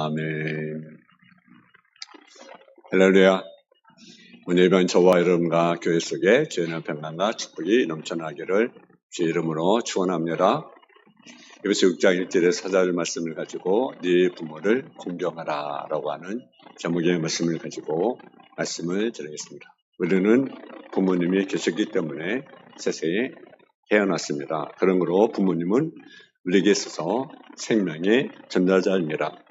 아멘. 할렐루야. 오늘 이번 저와 여러분과 교회 속에 주의 평강과 축복이 넘쳐나기를 주의 이름으로 축원합니다. 에베소 6장 1절의 사절 말씀을 가지고 네 부모를 공경하라 라고 하는 제목의 말씀을 가지고 말씀을 드리겠습니다. 우리는 부모님이 계셨기 때문에 세상에 태어났습니다. 그러므로 부모님은 우리에게 있어서 생명의 전달자입니다.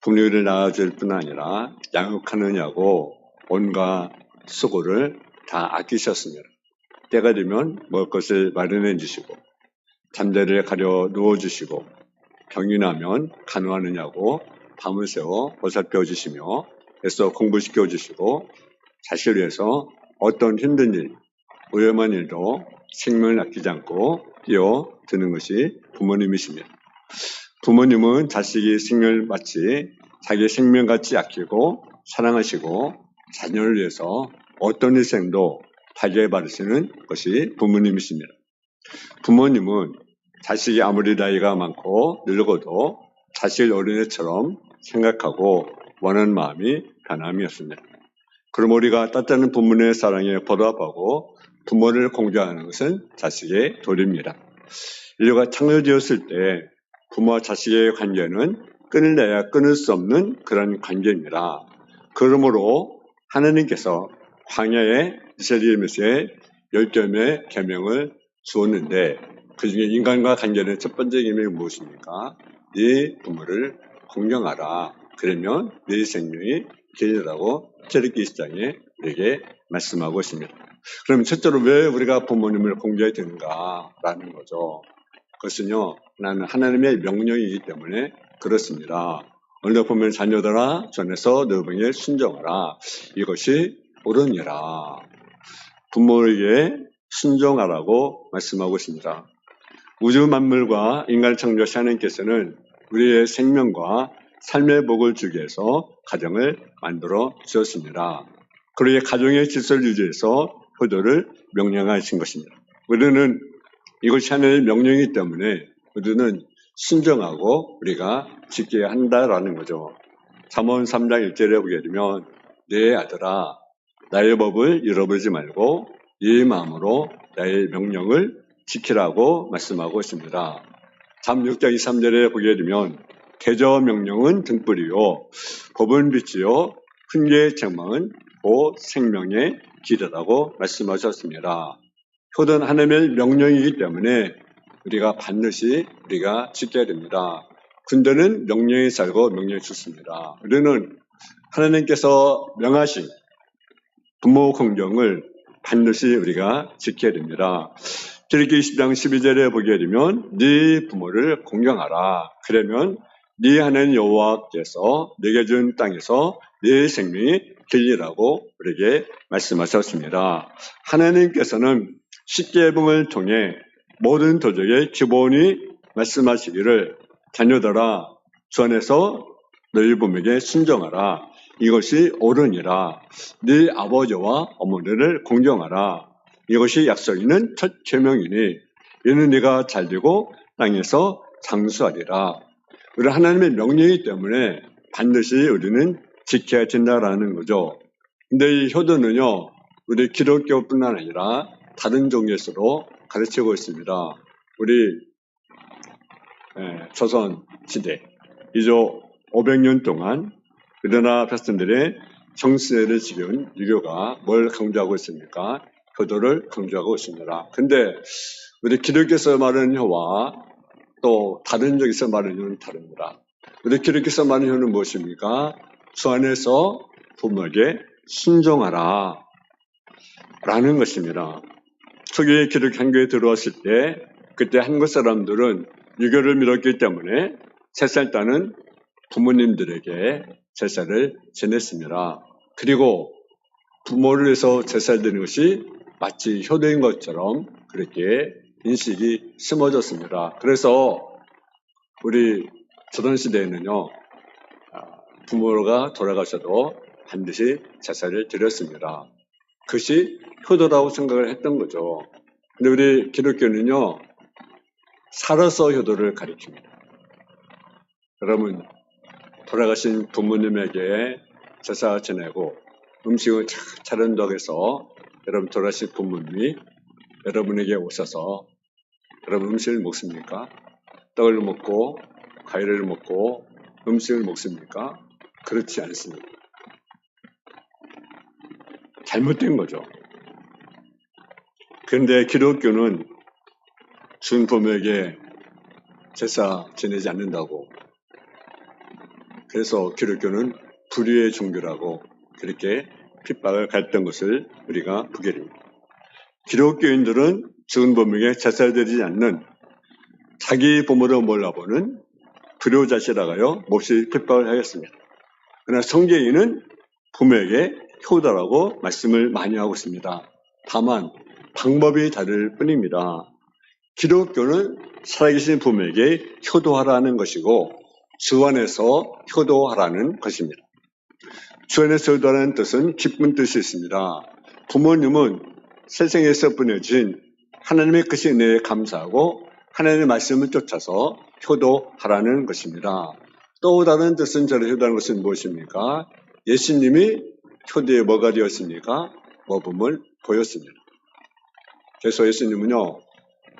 부모를 낳아줄 뿐 아니라 양육하느냐고 온갖 수고를 다 아끼셨습니다. 때가 되면 먹을 것을 마련해 주시고 잠자리를 가려 누워주시고 병이 나면 간호하느냐고 밤을 새워 보살펴 주시며 애써 공부시켜 주시고 자신을 위해서 어떤 힘든 일, 위험한 일도 생명을 아끼지 않고 뛰어드는 것이 부모님이십니다. 부모님은 자식이 생명을 마치 자기 생명같이 아끼고 사랑하시고 자녀를 위해서 어떤 희생도 하게 바르시는 것이 부모님이십니다. 부모님은 자식이 아무리 나이가 많고 늙어도 자식을 어린애처럼 생각하고 원하는 마음이 변함이 없습니다. 그럼 우리가 따뜻한 부모의 사랑에 보답하고 부모를 공경하는 것은 자식의 도리입니다. 인류가 창조되었을 때 부모와 자식의 관계는 끊을래야 끊을 수 없는 그런 관계입니다. 그러므로 하나님께서 광야에 이스라엘 메시아의 10점의 계명을 주었는데 그 중에 인간과 관계는 첫 번째 계명이 무엇입니까? 네 부모를 공경하라. 그러면 네 생명이 길리라고 출애굽기 20장에 우리에게 말씀하고 있습니다. 그럼 첫째로 왜 우리가 부모님을 공경해야 되는가라는 거죠. 그것은요, 나는 하나님의 명령이기 때문에 그렇습니다. 오늘 보면 자녀들아 전에서 너에게 순종하라. 이것이 옳으니라. 부모에게 순종하라고 말씀하고 있습니다. 우주 만물과 인간을 창조하신 하나님께서는 우리의 생명과 삶의 복을 주기 위해서 가정을 만들어 주셨습니다. 그리고 가정의 질서를 유지해서 효도를 명령하신 것입니다. 우리는 이것이 하나님의 명령이기 때문에 우리는 순종하고 우리가 지켜야 한다라는 거죠. 잠언 3장 1절에 보게 되면 내 아들아 나의 법을 잃어버리지 말고 네 마음으로 나의 명령을 지키라고 말씀하고 있습니다. 잠 6장 23절에 보게 되면 계저 명령은 등불이요 법은 빛이요 훈계의 책망은 곧 생명의 길이라고 말씀하셨습니다. 효도는 하나님의 명령이기 때문에 우리가 반드시 우리가 지켜야 됩니다. 군대는 명령에 살고 명령에 죽습니다. 우리는 하나님께서 명하신 부모 공경을 반드시 우리가 지켜야 됩니다. 출애굽기 20장 12절에 보게 되면 네 부모를 공경하라. 그러면 네 하나님 여호와께서 네게 준 땅에서 네 생명이 길리라고 우리에게 말씀하셨습니다. 하나님께서는 십계명을 통해 모든 도덕의 기본이 말씀하시기를 자녀들아 주 안에서 너희 부모에게 순종하라. 이것이 옳으니라. 네 아버지와 어머니를 공경하라. 이것이 약속 있는 첫 계명이니 이는 네가 잘되고 땅에서 장수하리라. 우리 하나님의 명령이기 때문에 반드시 우리는 지켜야 된다라는 거죠. 근데 이 효도는요, 우리 기독교뿐 아니라 다른 종교에서도 가르치고 있습니다. 우리 조선 시대 이조 500년 동안 우리나라 백성들의 정신을 지kin 유교가 뭘 강조하고 있습니까? 효도를 강조하고 있습니다. 근데 우리 기독교에서 말하는 효와 또 다른 쪽에서 말하는 효는 다릅니다. 우리 기독교에서 말하는 효는 무엇입니까? 주 안에서 부모에게 순종하라 라는 것입니다. 초기에 기독교 한교에 들어왔을 때 그때 한국 사람들은 유교를 믿었기 때문에 제살 따는 부모님들에게 제사를 지냈습니다. 그리고 부모를 위해서 제사를 드리는 것이 마치 효도인 것처럼 그렇게 인식이 심어졌습니다. 그래서 우리 조선시대에는요, 부모가 돌아가셔도 반드시 제사를 드렸습니다. 그것이 효도라고 생각을 했던 거죠. 근데 우리 기독교는요, 살아서 효도를 가리킵니다. 여러분, 돌아가신 부모님에게 제사 지내고 음식을 차린다고 해서 여러분 돌아가신 부모님이 여러분에게 오셔서 여러분 음식을 먹습니까? 떡을 먹고 과일을 먹고 음식을 먹습니까? 그렇지 않습니다. 잘못된 거죠. 그런데 기독교는 죽은 부모에게 제사 지내지 않는다고. 그래서 기독교는 불의의 종교라고 그렇게 핍박을 가했던 것을 우리가 보게 됩니다. 기독교인들은 죽은 부모에게 제사를 드리지 않는 자기 부모를 몰라보는 불효자시라고 하여 몹시 핍박을 하였습니다. 그러나 성경에는 부모에게 효도라고 말씀을 많이 하고 있습니다. 다만 방법이 다를 뿐입니다. 기독교는 살아계신 부모에게 효도하라는 것이고 주 안에서 효도하라는 것입니다. 주 안에서 효도하라는 뜻은 기쁜 뜻이 있습니다. 부모님은 세상에서 보내진 하나님의 크신 은혜에 감사하고 하나님의 말씀을 쫓아서 효도하라는 것입니다. 또 다른 뜻은 저를 효도하는 것은 무엇입니까? 예수님이 효도에 뭐가 되었습니까? 모범을 보였습니다. 그래서 예수님은요,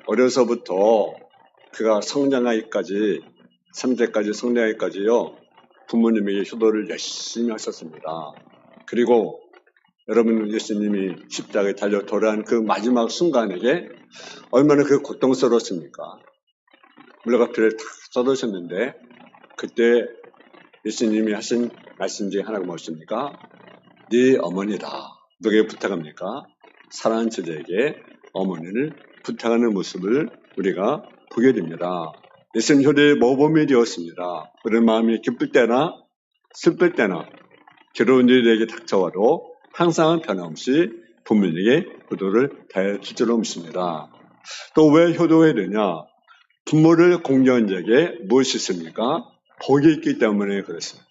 어려서부터 그가 성장하기까지 3세까지 성장하기까지요 부모님에게 효도를 열심히 하셨습니다. 그리고 여러분 예수님이 십자가에 달려 돌아간 그 마지막 순간에게 얼마나 그 고통스러웠습니까? 물러가피를 탁 쏟으셨는데 그때 예수님이 하신 말씀 중에 하나가 무엇입니까? 네 어머니다. 누구에게 부탁합니까? 사랑하는 제자에게 어머니를 부탁하는 모습을 우리가 보게 됩니다. 예수님 효도의 모범이 되었습니다. 우리 마음이 기쁠 때나 슬플 때나 괴로운 일에게 닥쳐와도 항상 변함없이 부모님에게 효도를 다해 줄 줄로 믿습니다. 또 왜 효도해야 되냐? 부모를 공경한 자에게 무엇이 있습니까? 복이 있기 때문에 그렇습니다.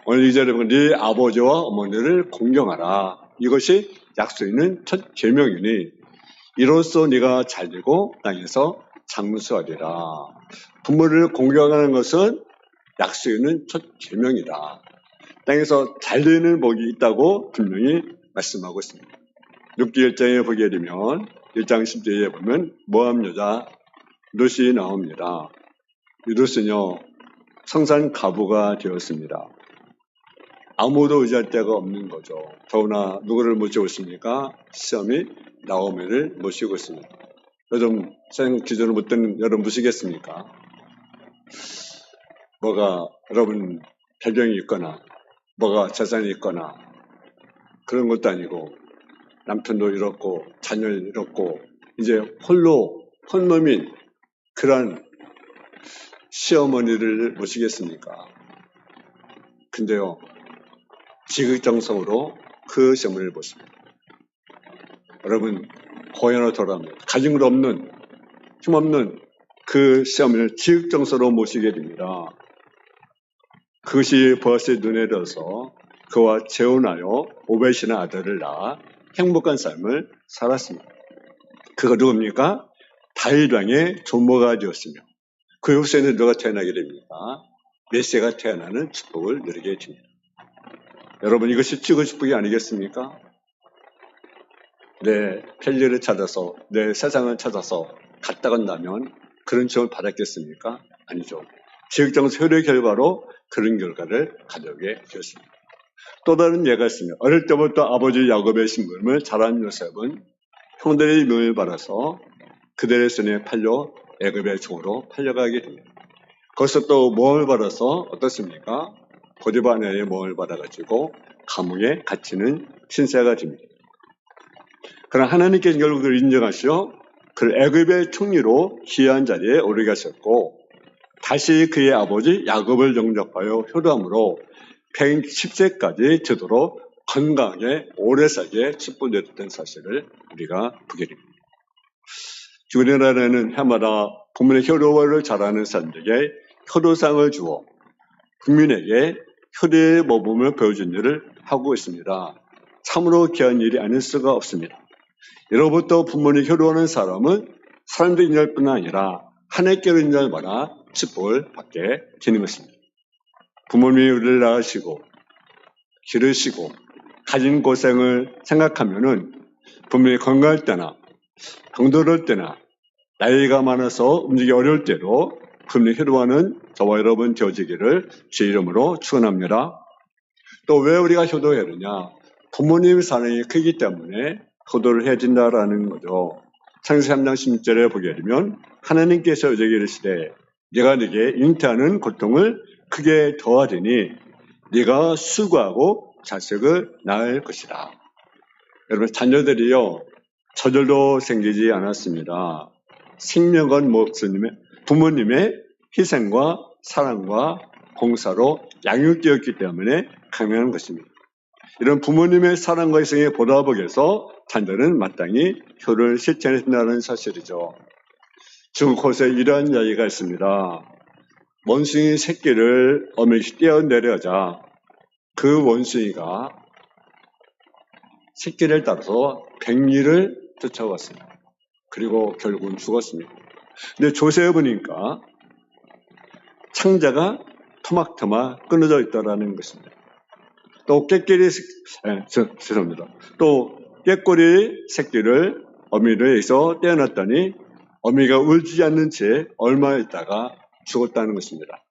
오늘 이 자리에 보면 네 아버지와 어머니를 공경하라. 이것이 약속에 있는 첫 계명이니 이로써 네가 잘되고 땅에서 장수하리라. 부모를 공경하는 것은 약속에 있는 첫 계명이다. 땅에서 잘되는 복이 있다고 분명히 말씀하고 있습니다. 6기 1장에 보게 되면 1장 10절에 보면 모함 여자 룻이 나옵니다. 이 룻은요 성산 가부가 되었습니다. 아무도 의지할 데가 없는 거죠. 더구나 누구를 모시고 있습니까? 시험이 나오미를 모시고 있습니다. 요즘 세상 기준을 못 듣는 여러분 모시겠습니까? 뭐가 여러분 배경이 있거나 뭐가 재산이 있거나 그런 것도 아니고 남편도 잃었고 자녀를 잃었고 이제 홀로 혼몸인 그런 시어머니를 모시겠습니까? 근데요 지극정성으로 그 시어머니를 모십니다. 여러분 고향으로 돌아갑니다. 가진 것 없는 힘없는 그 시어머니를 지극정성으로 모시게 됩니다. 그것이 보아스의 눈에 들어서 그와 재혼하여 오벳이나 아들을 낳아 행복한 삶을 살았습니다. 그가 누굽니까? 다윗 왕의 조모가 되었으며 그 후세는 누가 태어나게 됩니까? 메시아가 태어나는 축복을 누리게 됩니다. 여러분 이것이 최고 축복이 아니겠습니까? 내 편리를 찾아서 내 세상을 찾아서 갔다 간다면 그런 축복을 받았겠습니까? 아니죠. 지극정성 효도의 결과로 그런 결과를 가져오게 되었습니다. 또 다른 예가 있습니다. 어릴 때부터 아버지 야곱의 심부름을 잘한 요셉은 형들의 명을 받아서 그들의 손에 팔려 애굽의 종으로 팔려가게 됩니다. 거기서 또 모험을 받아서 어떻습니까? 보디바 아내의 모험을 받아가지고 감옥에 갇히는 신세가 됩니다. 그러나 하나님께서 결국 그를 인정하시어 그를 애굽의 총리로 기이한 자리에 오르게 하셨고 다시 그의 아버지 야곱을 영접하여 효도함으로 110세까지 되도록 건강하게 오래 살게 축복되었던 사실을 우리가 보게 됩니다. 우리나라는 해마다 부모의 효도를 잘하는 사람들에게 효도상을 주어 국민에게 효도의 모범을 보여준 일을 하고 있습니다. 참으로 귀한 일이 아닐 수가 없습니다. 이로부터 부모님 효도하는 사람은 사람들 인정뿐 아니라 하나님께로 인정을 받아 축복을 받게 되는 것입니다. 부모님이 우리를 낳으시고 기르시고 가진 고생을 생각하면은 분명히 건강할 때나 병들을 때나 나이가 많아서 움직이기 어려울 때로 분명히 효도하는 저와 여러분 되어지기를 주의 이름으로 축원합니다. 또 왜 우리가 효도해야 되냐? 부모님 사랑이 크기 때문에 효도를 해야 된다라는 거죠. 창세기 3장 16절에 보게 되면 하나님께서 여자에게 이르시되 네가 네게 잉태하는 고통을 크게 더하리니 네가 수고하고 자식을 낳을 것이다. 여러분 자녀들이요 저절로 생기지 않았습니다. 생명은 부모님의 희생과 사랑과 봉사로 양육되었기 때문에 강력한 것입니다. 이런 부모님의 사랑과 희생에 보답하기위해서 자녀들은 마땅히 효를 실천해야 된다는 사실이죠. 중국 호세에 이러한 이야기가 있습니다. 원숭이 새끼를 어미시 떼어내려자 그 원숭이가 새끼를 따라서 백리를 쫓아갔습니다. 그리고 결국은 죽었습니다. 근데 조세에 보니까 창자가 토막토막 끊어져 있다라는 것입니다. 또 또 깨꼬리 새끼를 어미에서 떼어놨더니 어미가 울지 않는 채 얼마 있다가 죽었다는 것입니다.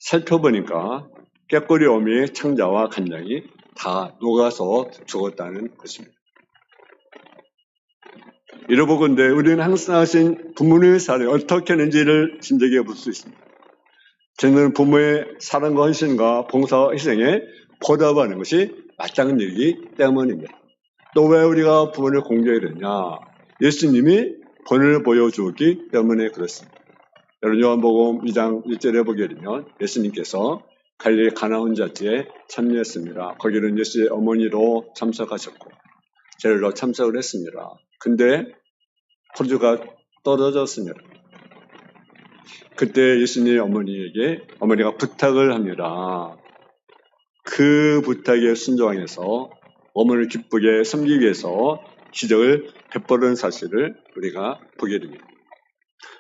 살펴보니까 깨꼬리 어미의 창자와 간장이 다 녹아서 죽었다는 것입니다. 이러보건대 우리는 항상 하신 부모님의 사랑이 어떻게 하는지를 진작에 볼 수 있습니다. 저는 부모의 사랑과 헌신과 봉사와 희생에 보답하는 것이 마땅한 일이기 때문입니다. 또 왜 우리가 부모를 공경해야 되냐? 예수님이 본을 보여주었기 때문에 그렇습니다. 여러분 요한복음 2장 1절에 보게 되면 예수님께서 갈릴리 가나 혼잣집에 참여했습니다. 거기는 예수의 어머니로 참석하셨고 제일로 참석을 했습니다. 근데 포도주가 떨어졌습니다. 그때 예수님의 어머니가 부탁을 합니다. 그 부탁에 순종해서 어머니를 기쁘게 섬기기 위해서 기적을 베푸는 사실을 우리가 보게 됩니다.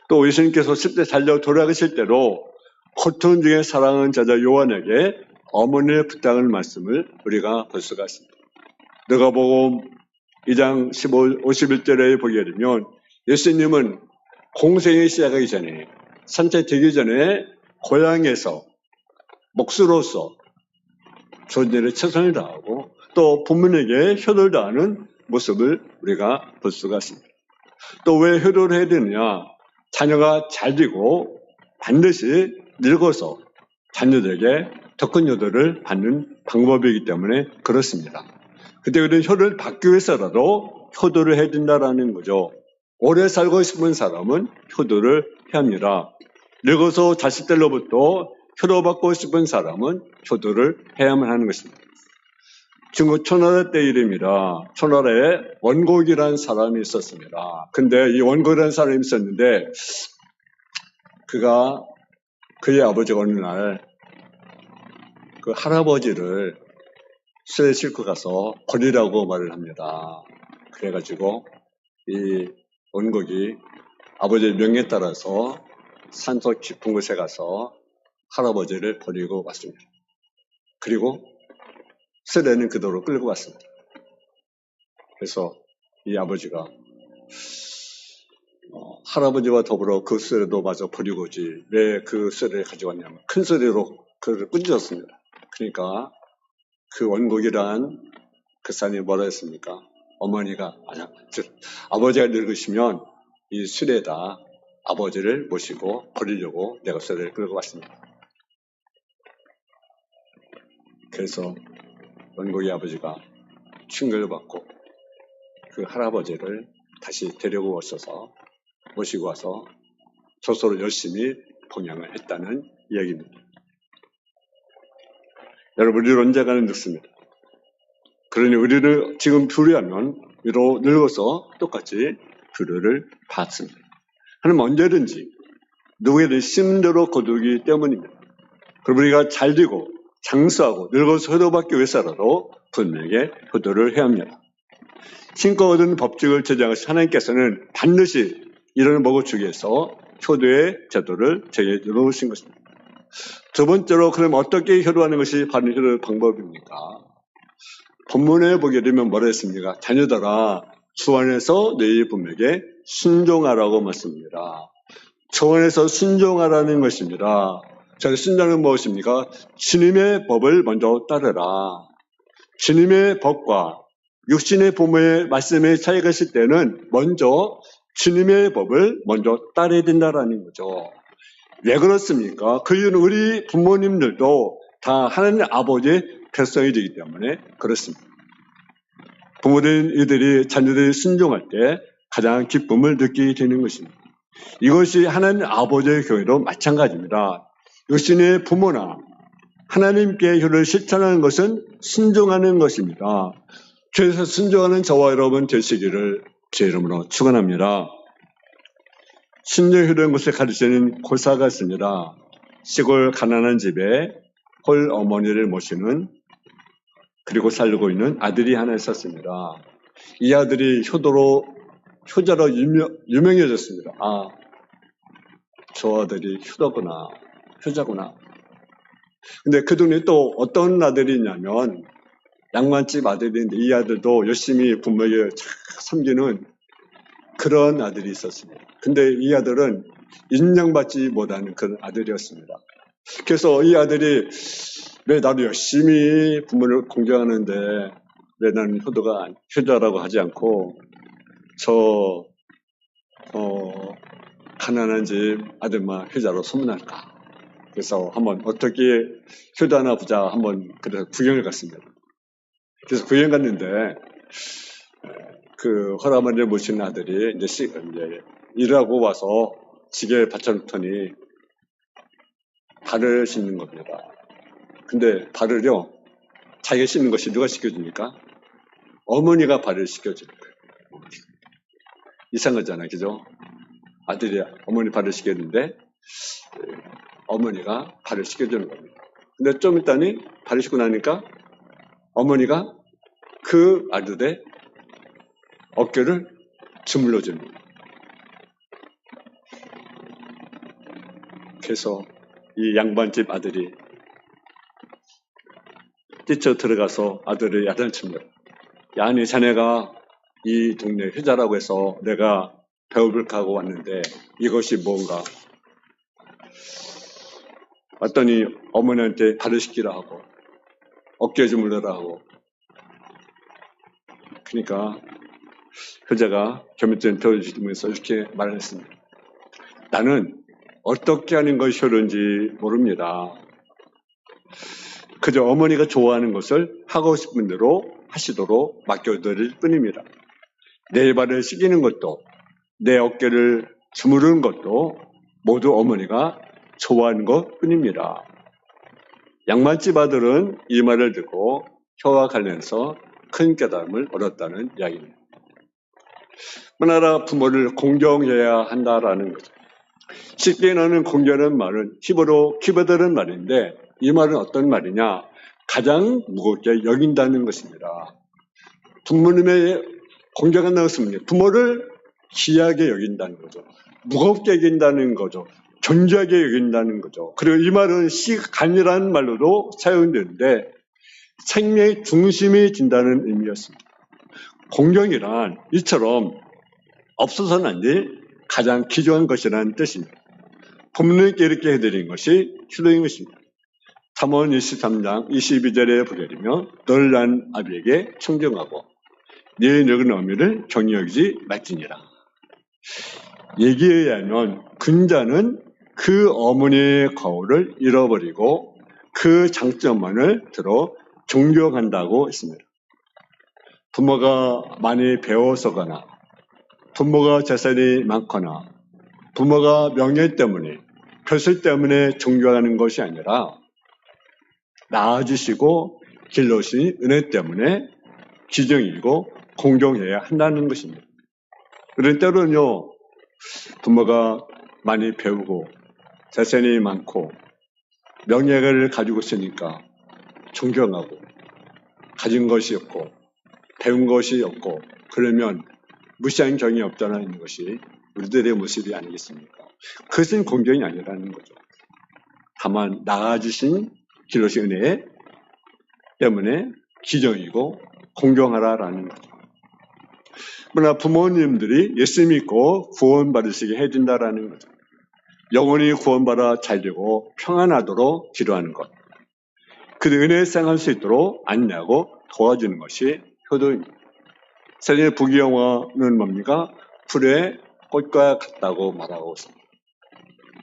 또 예수님께서 10대 달려 돌아가실 때로 고통 중에 사랑하는 제자 요한에게 어머니의 부탁을 말씀을 우리가 볼 수가 있습니다. 누가복음 2장 51절에 보게 되면 예수님은 공생이 시작하기 전에 산책되기 전에 고향에서 목수로서 존재를 최선을 다하고 또 부모에게 효도를 다하는 모습을 우리가 볼 수가 있습니다. 또 왜 효도를 해야 되느냐? 자녀가 잘 되고 반드시 늙어서 자녀들에게 더 큰 효도를 받는 방법이기 때문에 그렇습니다. 그때 우리는 효도를 받기 위해서라도 효도를 해야 된다는 거죠. 오래 살고 싶은 사람은 효도를 해야 합니다. 늙어서 자식들로부터 효도받고 싶은 사람은 효도를 해야만 하는 것입니다. 중국 초나라 때 일입니다. 초나라에 원곡이라는 사람이 있었습니다. 근데 이 원곡이라는 사람이 있었는데 그의 아버지가 어느 날 그 할아버지를 술에 싣고 가서 버리라고 말을 합니다. 그래가지고 이 원곡이 아버지의 명에 따라서 산속 깊은 곳에 가서 할아버지를 버리고 왔습니다. 그리고 쓰레는 그대로 끌고 갔습니다. 그래서 이 아버지가 할아버지와 더불어 그 쓰레도 마저 버리고 오지 왜 그 쓰레를 가져왔냐면 큰 쓰레로 그를 끈졌습니다. 그러니까 그 원곡이란 그 사람이 뭐라 했습니까? 어머니가 아버지가 늙으시면 이 수레에다 아버지를 모시고 버리려고 내가 수레를 끌고 왔습니다. 그래서 원곡의 아버지가 충격을 받고 그 할아버지를 다시 데리고 오셔서 모시고 와서 조소로 열심히 봉양을 했다는 이야기입니다. 여러분, 우리는 언젠가는 늙습니다. 그러니 우리를 지금 불의하면 위로 늙어서 똑같이 불의를 받습니다. 하나님 언제든지 누구에든 심대로 거두기 때문입니다. 그럼 우리가 잘 되고 장수하고 늙어서 효도받기 위해서라도 분명히 효도를 해야 합니다. 신과 얻은 법칙을 제정하신 하나님께서는 반드시 이런 먹어 주기 위해서 효도의 제도를 정해 놓으신 것입니다. 두 번째로 그럼 어떻게 효도하는 것이 바른 효도 방법입니까? 본문에 보게 되면 뭐라 했습니까? 자녀들아 주 안에서 너희 부모에게 순종하라고 말씀합니다. 주 안에서 순종하라는 것입니다. 자, 순종은 무엇입니까? 주님의 법을 먼저 따르라. 주님의 법과 육신의 부모의 말씀에 차이가 있을 때는 먼저 주님의 법을 먼저 따라야 된다라는 거죠. 왜 그렇습니까? 그 이유는 우리 부모님들도 다 하나님 아버지의 백성이 되기 때문에 그렇습니다. 부모된 이들이 자녀들이 순종할 때 가장 기쁨을 느끼게 되는 것입니다. 이것이 하나님 아버지의 교회도 마찬가지입니다. 육신의 부모나 하나님께 효를 실천하는 것은 순종하는 것입니다. 그래서 순종하는 저와 여러분 되시기를 제 이름으로 축원합니다. 순종효도인 것을 가르치는 고사가 있습니다. 시골 가난한 집에 홀 어머니를 모시는 그리고 살고 있는 아들이 하나 있었습니다. 이 아들이 효자로 유명해졌습니다. 아, 저 아들이 효자구나. 근데 그 동네에 또 어떤 아들이 있냐면 양반집 아들인데 이 아들도 열심히 부모에게 섬기는 그런 아들이 있었습니다. 근데 이 아들은 인정받지 못하는 그런 아들이었습니다. 그래서 이 아들이 왜 나도 열심히 부모를 공경하는데 왜 나는 효자라고 하지 않고 저 가난한 집 아들만 효자로 소문할까? 그래서 한번 어떻게 효자나 보자 한번 그래서 구경을 갔습니다. 그래서 구경 갔는데 그 홀어머니를 모시는 아들이 이제 일하고 와서 지게 받쳐놓더니 발을 씻는 겁니다. 근데 발을요 자기가 씻는 것이 누가 씻겨줍니까? 어머니가 발을 씻겨주는 거예요. 이상하잖아요, 그죠? 아들이 어머니 발을 씻겼는데 어머니가 발을 씻겨주는 겁니다. 근데 좀 있더니 발을 씻고 나니까 어머니가 그 아들의 어깨를 주물러 주는 거예요. 그래서 이 양반집 아들이 뛰쳐 들어가서 아들을 야단칩니다. 야, 니 자네가 이 동네 효자라고 해서 내가 배워볼까 하고 왔는데 이것이 뭔가? 왔더니 어머니한테 발을 씻기라 하고 어깨 주물러라 하고 그러니까 효자가 겸손히 들어주시면서 이렇게 말을 했습니다. 나는 어떻게 하는 것이 효도인지 모릅니다. 그저 어머니가 좋아하는 것을 하고 싶은 대로 하시도록 맡겨드릴 뿐입니다. 내 발을 씻기는 것도 내 어깨를 주무르는 것도 모두 어머니가 좋아하는 것 뿐입니다. 양반집 아들은 이 말을 듣고 효와 관련해서 큰 깨달음을 얻었다는 이야기입니다. 우리나라 부모를 공경해야 한다라는 거죠. 쉽게 나는 공경하는 말은 히브리어 키보드는 말인데 이 말은 어떤 말이냐? 가장 무겁게 여긴다는 것입니다. 부모님의 공경한다는 것은 부모를 귀하게 여긴다는 거죠. 무겁게 여긴다는 거죠. 존귀하게 여긴다는 거죠. 그리고 이 말은 시간이라는 말로도 사용되는데 생명의 중심이 진다는 의미였습니다. 공경이란 이처럼 없어서는 안 될 가장 귀중한 것이라는 뜻입니다. 부모님께 이렇게 해드린 것이 효도인 것입니다. 잠언 23장 22절에 보게 되면 널 낳은 아비에게 청정하고 네 늙은 어미를 경히 여기지 말지니라. 얘기에 의하면 근자는 그 어머니의 거울을 잃어버리고 그 장점만을 들어 존경한다고 했습니다. 부모가 많이 배워서거나 부모가 재산이 많거나 부모가 명예 때문에 벼슬 때문에 존경하는 것이 아니라 낳아주시고 길러주신 은혜 때문에 기정이고 공경해야 한다는 것입니다. 그런 때로는요 부모가 많이 배우고 재산이 많고 명예를 가지고 있으니까 존경하고 가진 것이 없고 배운 것이 없고 그러면 무시한 경이 없다는 것이 우리들의 모습이 아니겠습니까? 그것은 공경이 아니라는 거죠. 다만 나아지신 기도시 은혜 때문에 기정이고 공경하라라는 거죠. 그러나 부모님들이 예수 믿고 구원받으시게 해준다라는 거죠. 영원히 구원받아 잘되고 평안하도록 기도하는 것. 그 은혜에 생할 수 있도록 안내하고 도와주는 것이 효도입니다. 세상의 부귀영화는 뭡니까? 풀의 꽃과 같다고 말하고 있습니다.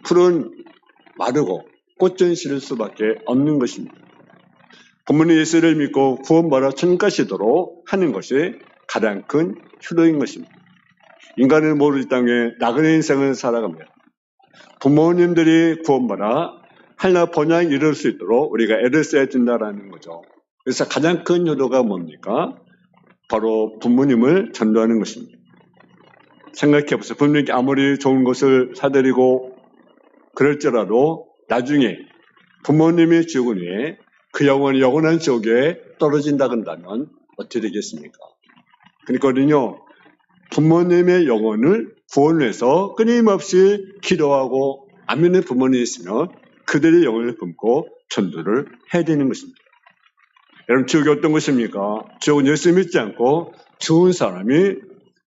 풀은 마르고 꽃은 시를 수밖에 없는 것입니다. 부모님 예수를 믿고 구원받아 천국 가시도록 하는 것이 가장 큰 효도인 것입니다. 인간은 모르는 땅에 나그네 인생을 살아갑니다. 부모님들이 구원받아 하나님 본향에 이룰 수 있도록 우리가 애를 써야 된다는 거죠. 그래서 가장 큰 효도가 뭡니까? 바로 부모님을 전도하는 것입니다. 생각해보세요. 부모님께 아무리 좋은 것을 사드리고 그럴지라도 나중에 부모님이 죽은 후에 그 영혼이 영원한 지옥에 떨어진다 한다면 어떻게 되겠습니까? 그러니까요, 부모님의 영혼을 구원해서 끊임없이 기도하고 안 믿는 부모님이 있으면 그들의 영혼을 품고 전도를 해야 되는 것입니다. 여러분, 지옥이 어떤 것입니까? 지옥은 예수 믿지 않고 죽은 사람이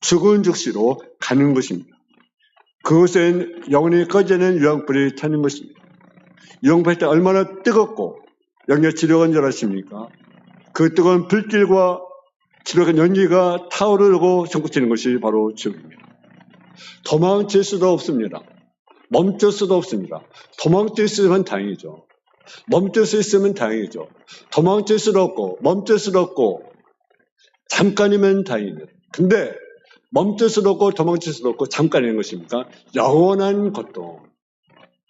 죽은 즉시로 가는 것입니다. 그곳엔 영혼이 꺼지는 유황불이 타는 것입니다. 유황불 때 얼마나 뜨겁고 영역 지려간 줄 아십니까? 그 뜨거운 불길과 지려간 연기가 타오르고 전국치는 것이 바로 지옥입니다. 도망칠 수도 없습니다. 멈출 수도 없습니다. 도망칠 수 있으면 다행이죠. 멈출 수 있으면 다행이죠. 도망칠 수도 없고 멈출 수도 없고 잠깐이면 다행입니다. 근데 멈출 수도 없고 도망칠 수도 없고 잠깐인 것입니까? 영원한 고통,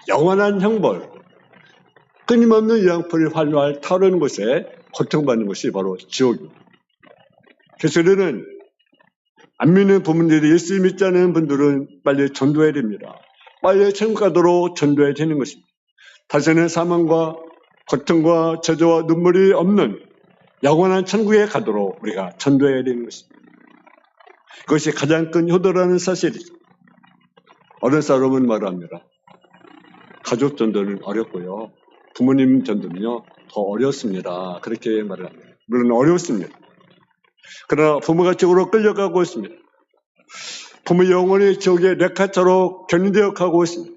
영원한 형벌, 끊임없는 유황불이 활활 타오르는 곳에 고통받는 것이 바로 지옥입니다. 그래서 우리는 안 믿는 부모님들이 예수 믿지 않는 분들은 빨리 전도해야 됩니다. 빨리 천국 가도록 전도해야 되는 것입니다. 다시는 사망과 고통과 저주와 눈물이 없는 영원한 천국에 가도록 우리가 전도해야 되는 것입니다. 그것이 가장 큰 효도라는 사실이죠. 어른 사람은 말합니다. 가족 전도는 어렵고요. 부모님 전도는요, 더 어렵습니다. 그렇게 말을 합니다. 물론 어렵습니다. 그러나 부모가 지옥으로 끌려가고 있습니다. 부모 영혼이 지옥의 렉카처로 견인되어 가고 있습니다.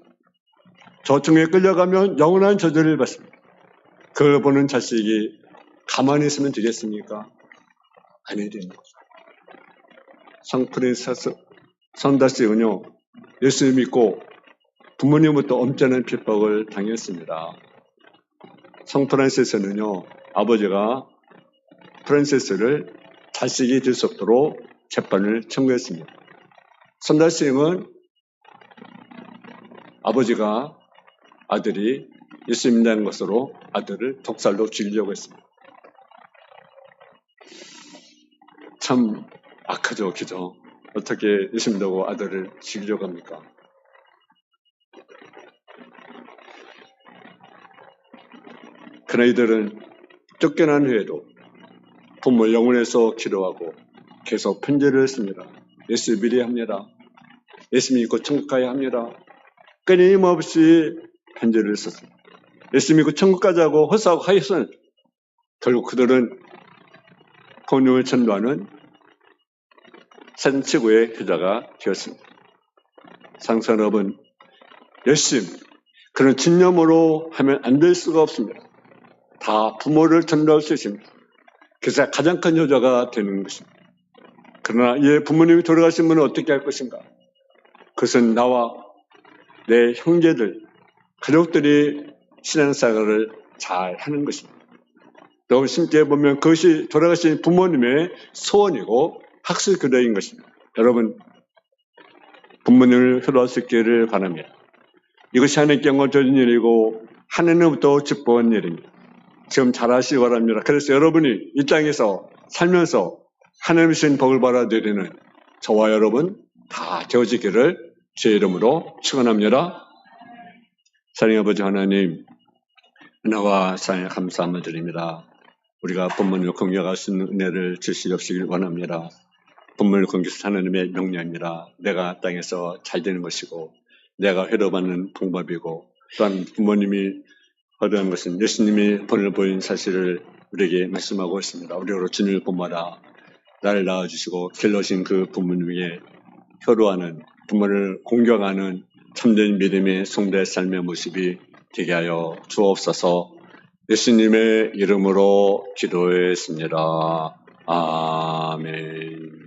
저층에 끌려가면 영원한 저주를 받습니다. 그걸 보는 자식이 가만히 있으면 되겠습니까? 아니야 되는 거죠. 성프란시스 선다스는요, 예수 믿고 부모님부터 엄청난 핍박을 당했습니다. 성프란시스는요, 아버지가 프란시스를 자식이 될 수 없도록 재판을 청구했습니다. 선다스는 아버지가 아들이 예수 믿는 것으로 아들을 독살로 죽이려고 했습니다. 참 악하죠, 그죠? 어떻게 예수 믿다고 아들을 죽이려고 합니까? 그러나 이들은 쫓겨난 후에도 부모 영혼에서 기도하고 계속 편지를 씁니다. 예수 믿어야 합니다. 예수 믿고 천국 가야 합니다. 끊임없이 편지를 썼습니다. 예수 믿고 천국 가자고 호소하고 하였으나 결국 그들은 본능을 전도하는 산치구의 효자가 되었습니다. 상선업은 열심, 그런 진념으로 하면 안 될 수가 없습니다. 다 부모를 전도할 수 있습니다. 그래서 가장 큰 효자가 되는 것입니다. 그러나 이 부모님이 돌아가신 분은 어떻게 할 것인가? 그것은 나와 내 형제들, 가족들이 신앙생활을 잘 하는 것입니다. 또 심지어 보면 그것이 돌아가신 부모님의 소원이고 학술 교대인 것입니다. 여러분, 부모님을 효도할 수 있기를 바랍니다. 이것이 하나님께 영광 돌리는 일이고 하나님으로부터 축복한 일입니다. 지금 잘하시기 바랍니다. 그래서 여러분이 이 땅에서 살면서 하나님의 주신 복을 받아 누리는 저와 여러분 다 되어지기를 주의 이름으로 축원합니다. 사랑의 아버지 하나님, 은혜와 사랑에 감사함을 드립니다. 우리가 부모님을 공경할 수 있는 은혜를 주시옵시길 원합니다. 부모님을 공경해서 하나님의 명령입니다. 내가 땅에서 잘 되는 것이고 내가 회로받는 방법이고 또한 부모님이 허다한 것은 예수님이 본을 보인 사실을 우리에게 말씀하고 있습니다. 우리로 주님을 본마다 나를 낳아주시고 길러신 그 부모님 위에 효도하는, 부모를 공경하는 참된 믿음의 숭배 삶의 모습이 되게 하여 주옵소서. 예수님의 이름으로 기도했습니다. 아멘.